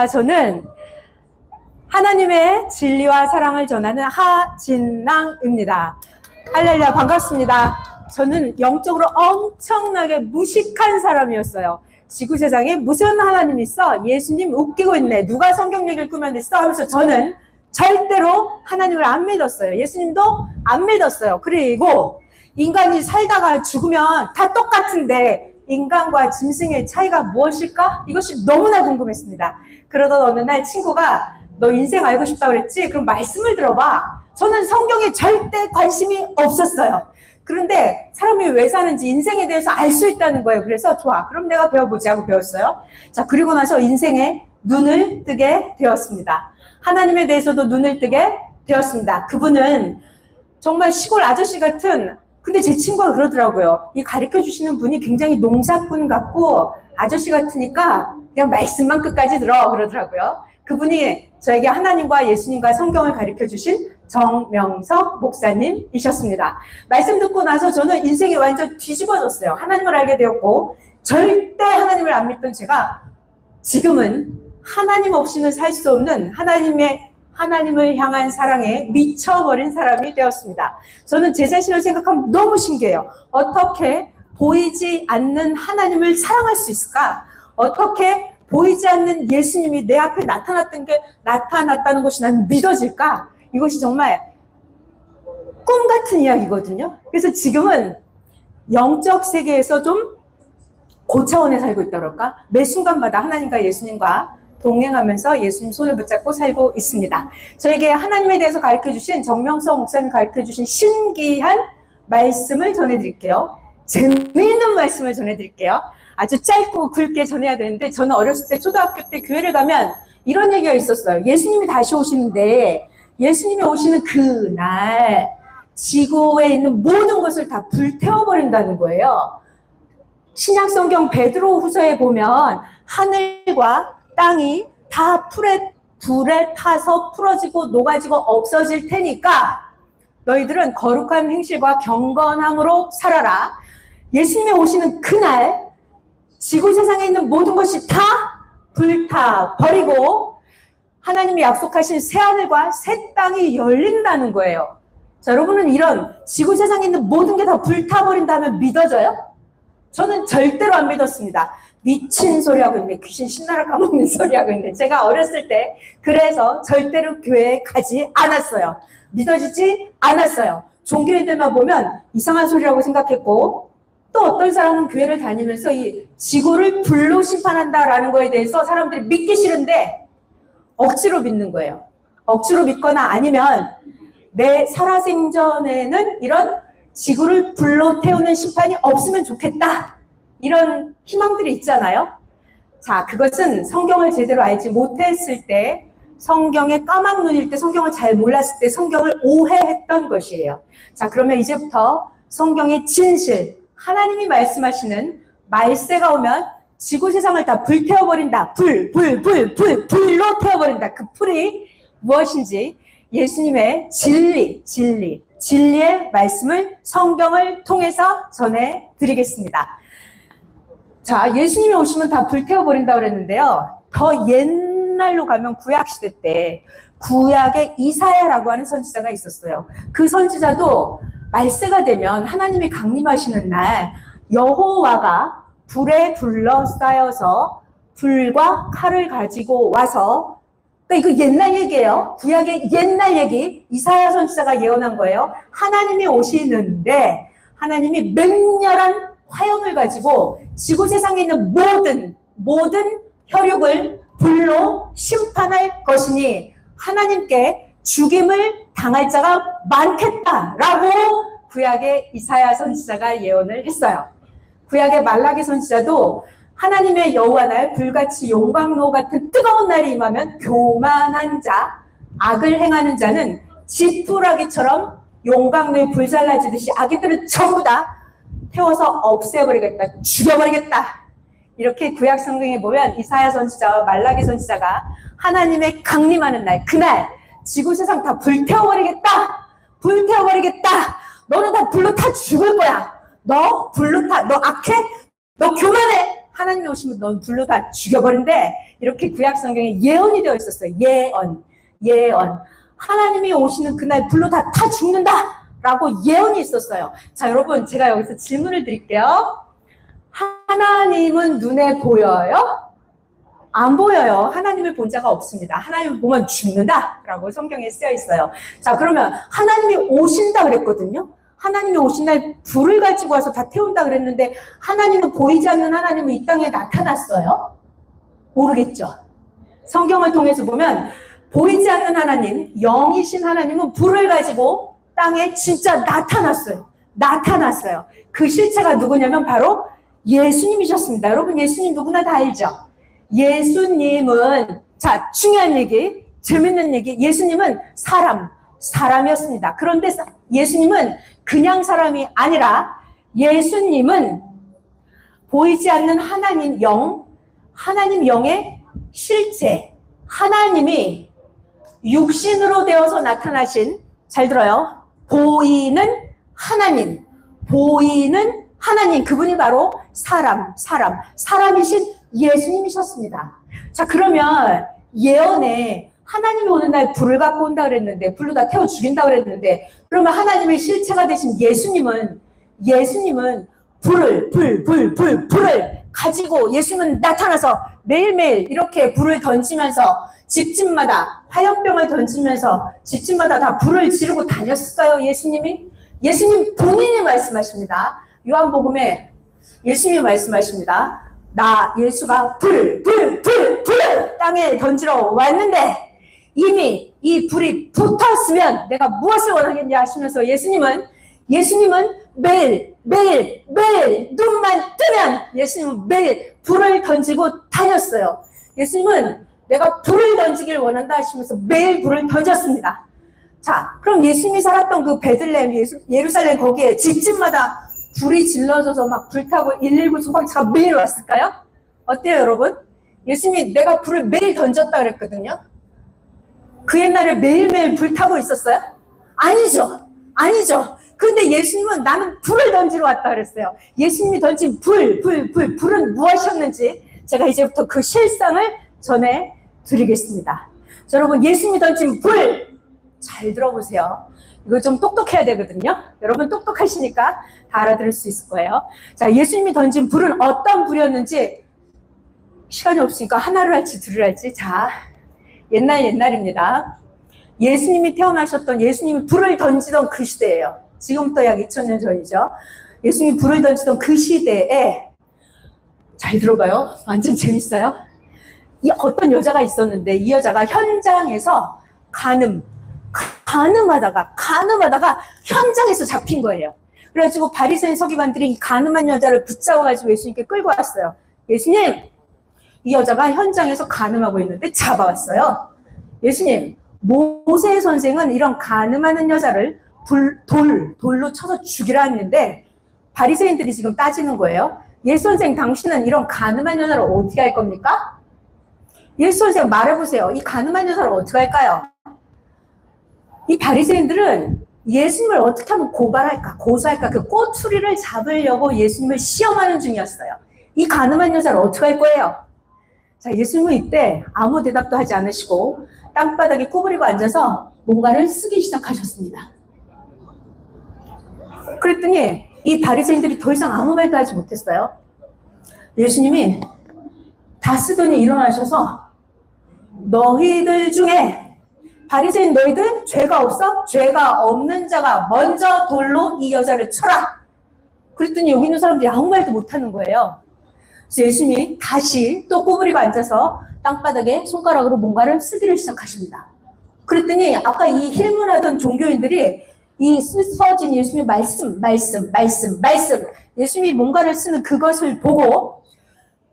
저는 하나님의 진리와 사랑을 전하는 하진랑입니다. 할렐루야, 반갑습니다. 저는 영적으로 엄청나게 무식한 사람이었어요. 지구 세상에 무슨 하나님이 있어? 예수님 웃기고 있네. 누가 성경 얘기를 꾸며냈어? 하면서 저는 절대로 하나님을 안 믿었어요. 예수님도 안 믿었어요. 그리고 인간이 살다가 죽으면 다 똑같은데 인간과 짐승의 차이가 무엇일까? 이것이 너무나 궁금했습니다. 그러던 어느 날 친구가 너 인생 알고 싶다고 그랬지? 그럼 말씀을 들어봐. 저는 성경에 절대 관심이 없었어요. 그런데 사람이 왜 사는지 인생에 대해서 알 수 있다는 거예요. 그래서 좋아, 그럼 내가 배워보지 하고 배웠어요. 자, 그리고 나서 인생에 눈을 뜨게 되었습니다. 하나님에 대해서도 눈을 뜨게 되었습니다. 그분은 정말 시골 아저씨 같은, 근데 제 친구가 그러더라고요. 이 가르쳐 주시는 분이 굉장히 농사꾼 같고 아저씨 같으니까 그냥 말씀만 끝까지 들어 그러더라고요. 그분이 저에게 하나님과 예수님과 성경을 가르쳐 주신 정명석 목사님이셨습니다. 말씀 듣고 나서 저는 인생이 완전 뒤집어졌어요. 하나님을 알게 되었고 절대 하나님을 안 믿던 제가 지금은 하나님 없이는 살 수 없는 하나님을 향한 사랑에 미쳐버린 사람이 되었습니다. 저는 제 자신을 생각하면 너무 신기해요. 어떻게 보이지 않는 하나님을 사랑할 수 있을까? 어떻게 보이지 않는 예수님이 내 앞에 나타났다는 것이 난 믿어질까? 이것이 정말 꿈 같은 이야기거든요. 그래서 지금은 영적 세계에서 좀 고차원에 살고 있다 그럴까? 매 순간마다 하나님과 예수님과 동행하면서 예수님 손을 붙잡고 살고 있습니다. 저에게 하나님에 대해서 가르쳐주신 정명석 목사님 가르쳐주신 신기한 말씀을 전해드릴게요. 재미있는 말씀을 전해드릴게요. 아주 짧고 굵게 전해야 되는데 저는 어렸을 때 초등학교 때 교회를 가면 이런 얘기가 있었어요. 예수님이 다시 오시는데 예수님이 오시는 그날 지구에 있는 모든 것을 다 불태워버린다는 거예요. 신약성경 베드로후서에 보면 하늘과 땅이 다 불에 타서 풀어지고 녹아지고 없어질 테니까 너희들은 거룩한 행실과 경건함으로 살아라. 예수님이 오시는 그날 지구 세상에 있는 모든 것이 다 불타버리고 하나님이 약속하신 새하늘과 새 땅이 열린다는 거예요. 자, 여러분은 이런 지구 세상에 있는 모든 게 다 불타버린다면 믿어져요? 저는 절대로 안 믿었습니다. 미친 소리 하고 있는데 귀신 신나라 까먹는 소리 하고 있는데 제가 어렸을 때 그래서 절대로 교회에 가지 않았어요. 믿어지지 않았어요. 종교인들만 보면 이상한 소리라고 생각했고 또 어떤 사람은 교회를 다니면서 이 지구를 불로 심판한다라는 거에 대해서 사람들이 믿기 싫은데 억지로 믿는 거예요. 억지로 믿거나 아니면 내 살아생전에는 이런 지구를 불로 태우는 심판이 없으면 좋겠다. 이런 희망들이 있잖아요. 자, 그것은 성경을 제대로 알지 못했을 때, 성경의 까막 눈일 때, 성경을 잘 몰랐을 때 성경을 오해했던 것이에요. 자, 그러면 이제부터 성경의 진실, 하나님이 말씀하시는 말세가 오면 지구 세상을 다 불태워버린다. 불로 태워버린다. 그 불이 무엇인지 예수님의 진리의 말씀을 성경을 통해서 전해드리겠습니다. 자, 예수님이 오시면 다 불태워버린다고 그랬는데요. 더 옛날로 가면 구약시대 때 구약의 이사야라고 하는 선지자가 있었어요. 그 선지자도 말세가 되면 하나님이 강림하시는 날 여호와가 불에 둘러싸여서 불과 칼을 가지고 와서, 그러니까 이거 옛날 얘기예요. 구약의 옛날 얘기, 이사야 선지자가 예언한 거예요. 하나님이 오시는데 하나님이 맹렬한 화염을 가지고 지구 세상에 있는 모든 혈육을 불로 심판할 것이니 하나님께 죽임을 당할 자가 많겠다라고 구약의 이사야 선지자가 예언을 했어요. 구약의 말라기 선지자도 하나님의 여호와 날 불같이 용광로 같은 뜨거운 날이 임하면 교만한 자, 악을 행하는 자는 지푸라기처럼 용광로에 불살라지듯이 악인들은 전부 다 태워서 없애버리겠다, 죽여버리겠다. 이렇게 구약 성경에 보면 이사야 선지자와 말라기 선지자가 하나님의 강림하는 날, 그날 지구 세상 다 불태워버리겠다. 너는 다 불로 타 죽을 거야. 너 불로 타, 너 악해? 너 교만해? 하나님이 오시면 넌 불로 다 죽여버린대. 이렇게 구약 성경에 예언이 되어 있었어요. 예언. 하나님이 오시는 그날 불로 다 죽는다 라고 예언이 있었어요. 자, 여러분, 제가 여기서 질문을 드릴게요. 하나님은 눈에 보여요? 안 보여요. 하나님을 본 자가 없습니다. 하나님을 보면 죽는다 라고 성경에 쓰여 있어요. 자, 그러면 하나님이 오신다 그랬거든요. 하나님이 오신 날 불을 가지고 와서 다 태운다 그랬는데 하나님은 보이지 않는 하나님은 이 땅에 나타났어요? 모르겠죠. 성경을 통해서 보면 보이지 않는 하나님, 영이신 하나님은 불을 가지고 땅에 진짜 나타났어요. 그 실체가 누구냐면 바로 예수님이셨습니다. 여러분, 예수님 누구나 다 알죠? 예수님은, 자, 중요한 얘기, 재밌는 얘기, 예수님은 사람이었습니다. 그런데 예수님은 그냥 사람이 아니라 예수님은 보이지 않는 하나님 영의 실체, 하나님이 육신으로 되어서 나타나신, 잘 들어요, 보이는 하나님, 그분이 바로 사람이신 예수님이셨습니다. 자, 그러면 예언에 하나님이 오는 날 불을 갖고 온다 그랬는데, 불로 다 태워 죽인다 그랬는데, 그러면 하나님의 실체가 되신 예수님은 불을 가지고 예수님은 나타나서 매일매일 이렇게 불을 던지면서 집집마다 화염병을 던지면서 집집마다 다 불을 지르고 다녔어요. 예수님 본인이 말씀하십니다. 요한복음에 예수님이 말씀하십니다. 나 예수가 불을 땅에 던지러 왔는데 이미 이 불이 붙었으면 내가 무엇을 원하겠냐 하시면서 예수님은 매일 눈만 뜨면 예수님은 매일 불을 던지고 다녔어요. 예수님은 내가 불을 던지길 원한다 하시면서 매일 불을 던졌습니다. 자, 그럼 예수님이 살았던 그 베들레헴, 예루살렘 거기에 집집마다 불이 질러져서 막 불타고 119 소방차가 매일 왔을까요? 어때요, 여러분? 예수님이 내가 불을 매일 던졌다 그랬거든요. 그 옛날에 매일매일 불타고 있었어요? 아니죠. 그런데 예수님은 나는 불을 던지러 왔다 그랬어요. 예수님이 던진 불은 무엇이었는지 제가 이제부터 그 실상을 전해드리겠습니다. 자, 여러분, 예수님이 던진 불 잘 들어보세요. 이거 좀 똑똑해야 되거든요. 여러분 똑똑하시니까 다 알아들을 수 있을 거예요. 자, 예수님이 던진 불은 어떤 불이었는지 시간이 없으니까 하나를 할지 둘을 할지. 자, 옛날입니다. 예수님이 태어나셨던, 예수님이 불을 던지던 그 시대예요. 지금부터 약 2000년 전이죠. 예수님이 불을 던지던 그 시대에, 잘 들어봐요. 완전 재밌어요. 이 어떤 여자가 있었는데 이 여자가 현장에서 가늠하다가 현장에서 잡힌 거예요. 그래가지고 바리새인 서기관들이 이 가늠한 여자를 붙잡아가지고 예수님께 끌고 왔어요. 예수님, 이 여자가 현장에서 가늠하고 있는데 잡아왔어요. 예수님, 모세 선생은 이런 가늠하는 여자를 돌로 쳐서 죽이라 했는데 바리새인들이 지금 따지는 거예요. 예수 선생, 당신은 이런 가늠한 여자를 어떻게 할 겁니까? 예수 선생, 말해보세요. 이 가늠한 여자를 어떻게 할까요? 이 바리새인들은 예수님을 어떻게 하면 고소할까 그 꼬투리를 잡으려고 예수님을 시험하는 중이었어요. 이 가늠한 여자를 어떻게 할 거예요? 자, 예수님은 이때 아무 대답도 하지 않으시고 땅바닥에 구부리고 앉아서 뭔가를 쓰기 시작하셨습니다. 그랬더니 이 바리새인들이 더 이상 아무 말도 하지 못했어요. 예수님이 다 쓰더니 일어나셔서 너희들 중에 바리새인 너희들 죄가 없어? 죄가 없는 자가 먼저 돌로 이 여자를 쳐라. 그랬더니 여기 있는 사람들이 아무 말도 못하는 거예요. 그래서 예수님이 다시 또 구부리고 앉아서 땅바닥에 손가락으로 뭔가를 쓰기를 시작하십니다. 그랬더니 아까 이 힐문하던 종교인들이 이 써진 예수님의 말씀 예수님이 뭔가를 쓰는 그것을 보고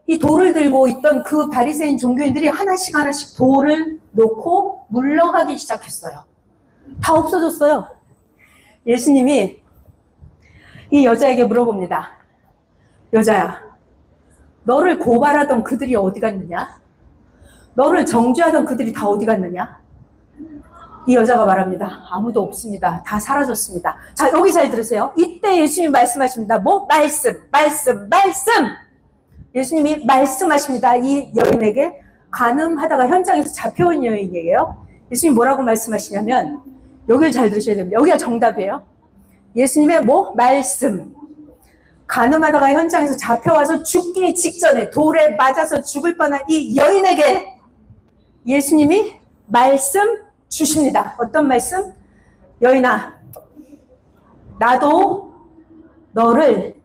이 돌을 들고 있던 그 바리새인 종교인들이 하나씩 돌을 놓고 물러가기 시작했어요. 다 없어졌어요. 예수님이 이 여자에게 물어봅니다. 여자야, 너를 고발하던 그들이 어디 갔느냐? 너를 정죄하던 그들이 다 어디 갔느냐? 이 여자가 말합니다. 아무도 없습니다. 다 사라졌습니다. 자, 여기 잘 들으세요. 이때 예수님이 말씀하십니다. 뭐? 말씀. 예수님이 말씀하십니다. 이 여인에게 간음하다가 현장에서 잡혀온 여인이에요. 예수님이 뭐라고 말씀하시냐면 여기를 잘 들으셔야 됩니다. 여기가 정답이에요. 예수님의 말씀. 간음하다가 현장에서 잡혀와서 죽기 직전에 돌에 맞아서 죽을 뻔한 이 여인에게 예수님이 말씀 주십니다. 어떤 말씀? 여인아, 나도 너를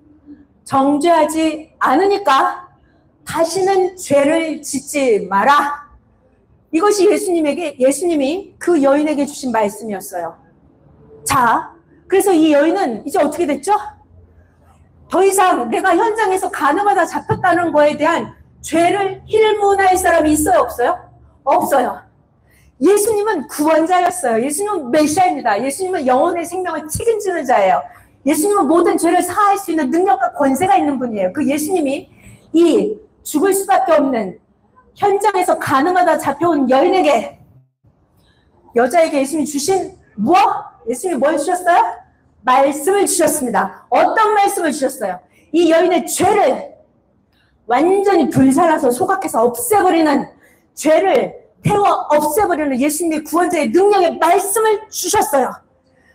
정죄하지 않으니까 다시는 죄를 짓지 마라. 이것이 예수님이 그 여인에게 주신 말씀이었어요. 자, 그래서 이 여인은 이제 어떻게 됐죠? 더 이상 내가 현장에서 간음하다 잡혔다는 거에 대한 죄를 힐문할 사람이 있어요? 없어요? 없어요. 예수님은 구원자였어요. 예수님은 메시아입니다. 예수님은 영혼의 생명을 책임지는 자예요. 예수님은 모든 죄를 사할 수 있는 능력과 권세가 있는 분이에요. 그 예수님이 이 죽을 수밖에 없는 현장에서 간음하다 잡혀온 여인에게, 여자에게 예수님이 주신 예수님이 뭘 주셨어요? 말씀을 주셨습니다. 어떤 말씀을 주셨어요? 이 여인의 죄를 완전히 불살라서 소각해서 없애버리는, 죄를 태워 없애버리는 예수님의 구원자의 능력의 말씀을 주셨어요.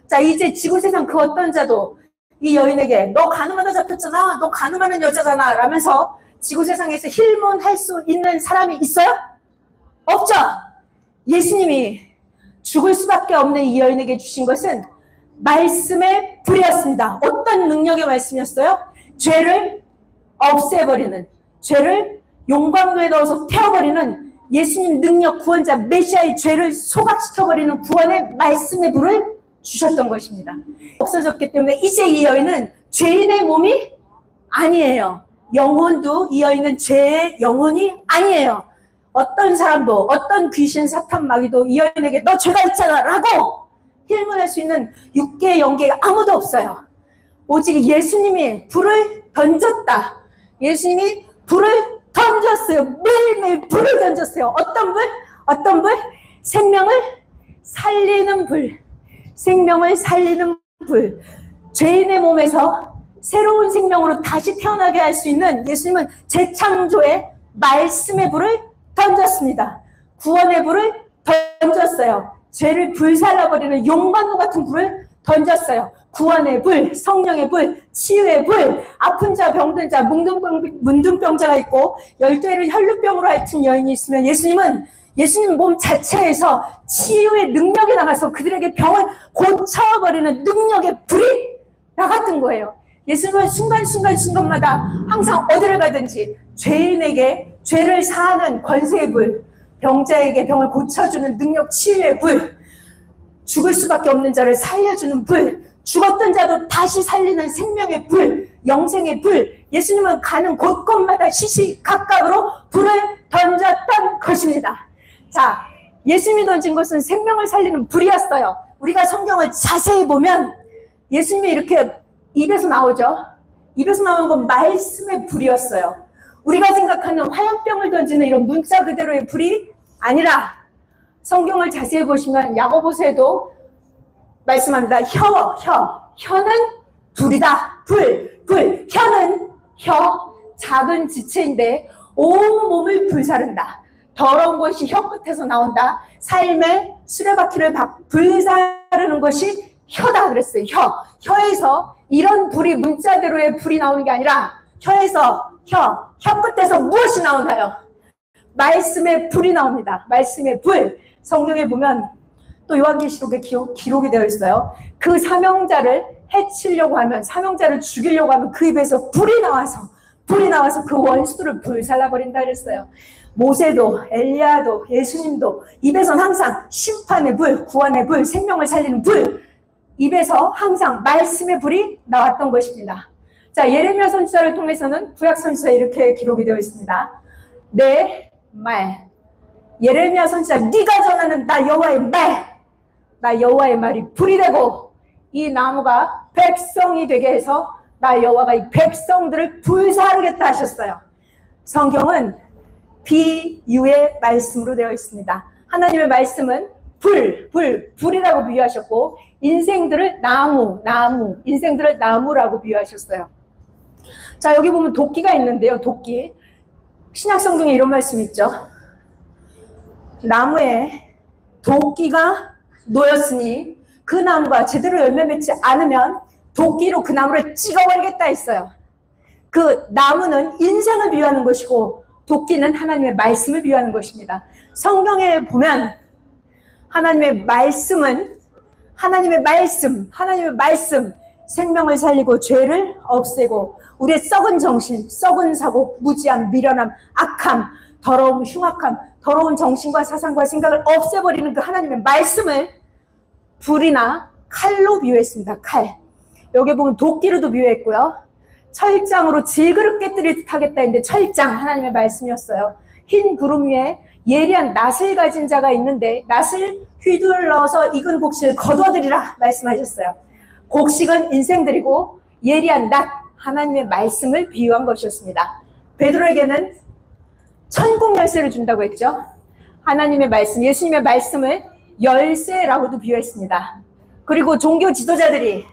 자, 이제 지구세상 그 어떤 자도 이 여인에게 너 간음하다 잡혔잖아, 너 간음하는 여자잖아 라면서 지구세상에서 힐문할 수 있는 사람이 있어요? 없죠. 예수님이 죽을 수밖에 없는 이 여인에게 주신 것은 말씀의 불이었습니다. 어떤 능력의 말씀이었어요? 죄를 없애버리는, 죄를 용광로에 넣어서 태워버리는 예수님 능력, 구원자, 메시아의 죄를 소각시켜버리는 구원의 말씀의 불을 주셨던 것입니다. 없어졌기 때문에 이제 이 여인은 죄인의 몸이 아니에요. 영혼도, 이 여인은 죄의 영혼이 아니에요. 어떤 사람도, 어떤 귀신, 사탄, 마귀도 이 여인에게 너 죄가 있잖아 라고 힐문할 수 있는 육계의 영계가 아무도 없어요. 오직 예수님이 불을 던졌다. 예수님이 불을 던졌어요. 매일매일 불을 던졌어요. 어떤 불? 어떤 불? 생명을 살리는 불. 생명을 살리는 불. 죄인의 몸에서 새로운 생명으로 다시 태어나게 할 수 있는 예수님은 재창조의 말씀의 불을 던졌습니다. 구원의 불을 던졌어요. 죄를 불살라버리는 용광로 같은 불을 던졌어요. 구원의 불, 성령의 불, 치유의 불, 아픈 자, 병든 자, 문둥병자가 있고 12회를 혈루병으로 앓은 여인이 있으면 예수님 몸 자체에서 치유의 능력이 나가서 그들에게 병을 고쳐버리는 능력의 불이 나갔던 거예요. 예수님은 순간마다 항상 어디를 가든지 죄인에게 죄를 사하는 권세의 불, 병자에게 병을 고쳐주는 능력, 치유의 불, 죽을 수밖에 없는 자를 살려주는 불, 죽었던 자도 다시 살리는 생명의 불, 영생의 불, 예수님은 가는 곳곳마다 시시각각으로 불을 던졌던 것입니다. 자, 예수님이 던진 것은 생명을 살리는 불이었어요. 우리가 성경을 자세히 보면 예수님이 이렇게 입에서 나오죠. 입에서 나오는 건 말씀의 불이었어요. 우리가 생각하는 화염병을 던지는 이런 문자 그대로의 불이 아니라 성경을 자세히 보시면 야고보서에도 말씀합니다. 혀는 불이다. 불. 혀, 작은 지체인데 온 몸을 불사른다. 더러운 것이 혀 끝에서 나온다. 삶의 수레바퀴를 불사르는 것이 혀다 그랬어요. 혀에서 이런 불이 문자대로의 불이 나오는 게 아니라 혀에서 혀 끝에서 무엇이 나오나요? 말씀의 불이 나옵니다. 말씀의 불. 성경에 보면 또 요한계시록에 기록이 되어 있어요. 그 사명자를 해치려고 하면, 사명자를 죽이려고 하면 그 입에서 불이 나와서 그 원수들을 불살라버린다 그랬어요. 모세도, 엘리야도, 예수님도 입에선 항상 심판의 불, 구원의 불, 생명을 살리는 불, 입에서 항상 말씀의 불이 나왔던 것입니다. 자, 예레미야 선지자를 통해서는 구약 선지자에 이렇게 기록이 되어 있습니다. 내 말, 예레미야 선지자, 네가 전하는 나 여호와의 말이 불이 되고 이 나무가 백성이 되게 해서 나 여호와가 이 백성들을 불사르겠다 하셨어요. 성경은 비유의 말씀으로 되어 있습니다. 하나님의 말씀은 불이라고 비유하셨고 인생들을 인생들을 나무라고 비유하셨어요. 자, 여기 보면 도끼가 있는데요. 도끼. 신약 성경에 이런 말씀이 있죠. 나무에 도끼가 놓였으니 그 나무가 제대로 열매 맺지 않으면 도끼로 그 나무를 찍어버리겠다 했어요. 그 나무는 인생을 비유하는 것이고 도끼는 하나님의 말씀을 비유하는 것입니다. 성경에 보면 하나님의 말씀은 하나님의 말씀, 생명을 살리고 죄를 없애고 우리의 썩은 정신, 썩은 사고, 무지함, 미련함, 악함, 더러움, 흉악함, 더러운 정신과 사상과 생각을 없애버리는 그 하나님의 말씀을 불이나 칼로 비유했습니다. 칼. 여기 보면 도끼로도 비유했고요. 철장으로 질그릇 깨뜨릴 듯 하겠다 했는데 철장, 하나님의 말씀이었어요. 흰 구름 위에 예리한 낫을 가진 자가 있는데 낫을 휘둘러서 익은 곡식을 거두어들이라 말씀하셨어요. 곡식은 인생들이고 예리한 낫, 하나님의 말씀을 비유한 것이었습니다. 베드로에게는 천국 열쇠를 준다고 했죠. 하나님의 말씀, 예수님의 말씀을 열쇠라고도 비유했습니다. 그리고 종교 지도자들이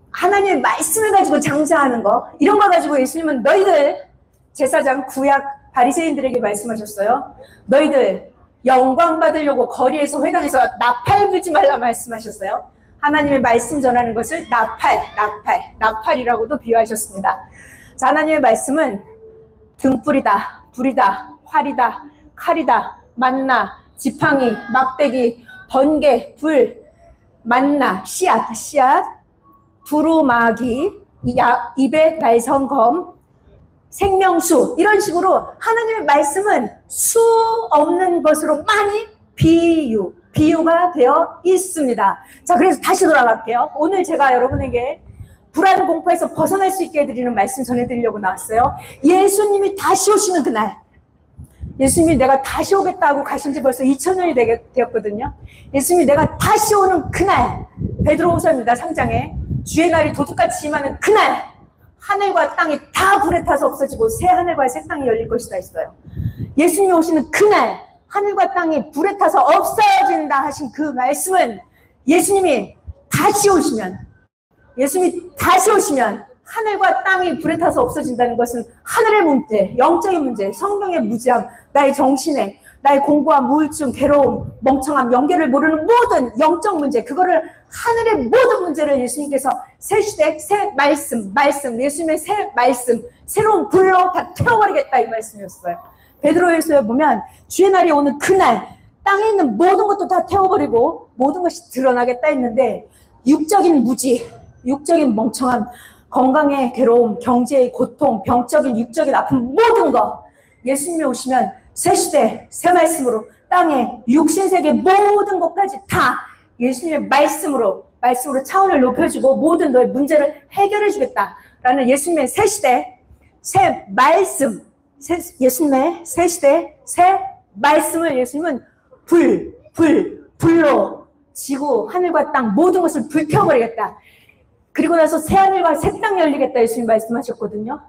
하나님의 말씀을 가지고 장사하는 거, 이런 거 가지고 예수님은 너희들, 제사장 구약 바리새인들에게 말씀하셨어요. 너희들 영광 받으려고 거리에서 회당에서 나팔 불지 말라 말씀하셨어요. 하나님의 말씀 전하는 것을 나팔이라고도 비유하셨습니다. 자, 하나님의 말씀은 등불이다, 불이다, 활이다, 칼이다, 만나, 지팡이, 막대기, 번개, 불, 만나, 씨앗, 두루마기, 입에 날성검, 생명수, 이런 식으로 하나님의 말씀은 수 없는 것으로 많이 비유가 되어 있습니다. 자, 그래서 다시 돌아갈게요. 오늘 제가 여러분에게 불안 공포에서 벗어날 수 있게 해드리는 말씀 전해드리려고 나왔어요. 예수님이 다시 오시는 그날, 예수님이 내가 다시 오겠다고 가신 지 벌써 2000년이 되었거든요. 예수님이 내가 다시 오는 그날, 베드로후서입니다. 3장에 주의 날이 도둑같이 임하는 그날, 하늘과 땅이 다 불에 타서 없어지고 새 하늘과 새 땅이 열릴 것이다 했어요. 예수님이 오시는 그날, 하늘과 땅이 불에 타서 없어진다 하신 그 말씀은 예수님이 다시 오시면 하늘과 땅이 불에 타서 없어진다는 것은 하늘의 문제, 영적인 문제, 성경의 무지함, 나의 정신에, 나의 공부함, 우울증, 괴로움, 멍청함, 연계를 모르는 모든 영적 문제, 그거를 하늘의 모든 문제를 예수님께서 새 시대, 새 말씀, 예수님의 새 말씀, 새로운 불로 다 태워버리겠다 이 말씀이었어요. 베드로에서 보면 주의 날이 오는 그날 땅에 있는 모든 것도 다 태워버리고 모든 것이 드러나겠다 했는데 육적인 무지, 육적인 멍청함, 건강의 괴로움, 경제의 고통, 병적인 육적인 아픔, 모든 것 예수님이 오시면 새 시대, 새 말씀으로 땅의 육신세계 모든 것까지 다 예수님의 말씀으로 차원을 높여주고 모든 너의 문제를 해결해 주겠다라는 예수님의 새 시대, 새 말씀, 예수님의 새 시대, 새 말씀을 예수님은 불로 지구, 하늘과 땅 모든 것을 불태워버리겠다. 그리고 나서 새 하늘과 새 땅 열리겠다 예수님 말씀하셨거든요.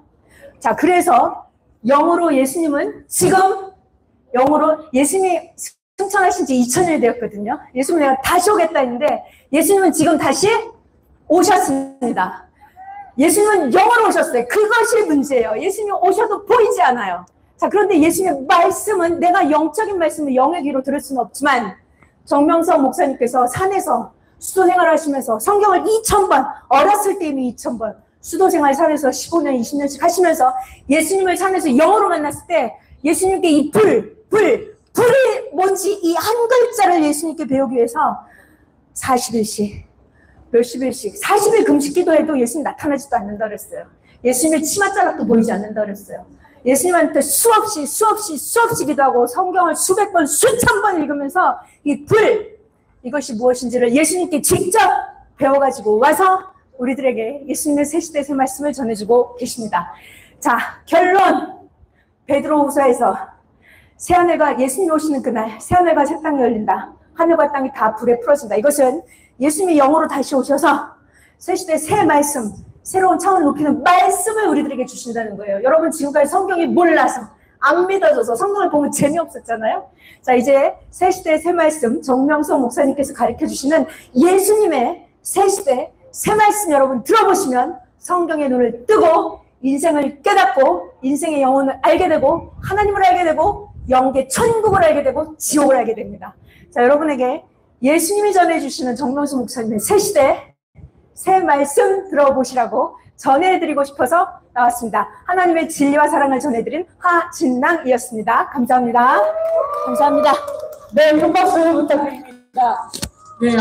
자, 그래서 영으로 예수님은 예수님이 승천하신 지 2000년이 되었거든요. 예수님 내가 다시 오겠다 했는데 예수님은 지금 다시 오셨습니다. 예수님은 영으로 오셨어요. 그것이 문제예요. 예수님이 오셔도 보이지 않아요. 자, 그런데 예수님의 말씀은 내가 영적인 말씀을 영의 귀로 들을 수는 없지만 정명석 목사님께서 산에서 수도 생활하시면서 성경을 2000번, 어렸을 때 이미 2000번, 수도 생활 산에서 15년, 20년씩 하시면서 예수님을 산에서 영으로 만났을 때 예수님께 이 불이 뭔지 이 한 글자를 예수님께 배우기 위해서 40일씩, 몇십일씩, 40일 금식 기도해도 예수님 나타나지도 않는다 그랬어요. 예수님의 치맛자락도 보이지 않는다 그랬어요. 예수님한테 수없이 기도하고 성경을 수백 번, 수천 번 읽으면서 이 이것이 무엇인지를 예수님께 직접 배워가지고 와서 우리들에게 예수님의 새 시대 새 말씀을 전해주고 계십니다. 자, 결론. 베드로후서에서 새하늘과 예수님 오시는 그날 새하늘과 새 땅이 열린다. 하늘과 땅이 다 불에 풀어진다. 이것은 예수님이 영으로 다시 오셔서 새 시대 새 말씀, 새로운 차원을 높이는 말씀을 우리들에게 주신다는 거예요. 여러분 지금까지 성경이 몰라서 안 믿어져서 성경을 보면 재미없었잖아요. 자, 이제 새 시대 새 말씀 정명석 목사님께서 가르쳐 주시는 예수님의 새 시대 새 말씀 여러분 들어보시면 성경의 눈을 뜨고 인생을 깨닫고 인생의 영혼을 알게 되고 하나님을 알게 되고 영계 천국을 알게 되고 지옥을 알게 됩니다. 자, 여러분에게 예수님이 전해주시는 정명수 목사님의 새 시대, 새 말씀 들어보시라고 전해드리고 싶어서 나왔습니다. 하나님의 진리와 사랑을 전해드린 하진랑이었습니다. 감사합니다. 감사합니다. 네, 큰 박수 부탁드립니다. 네,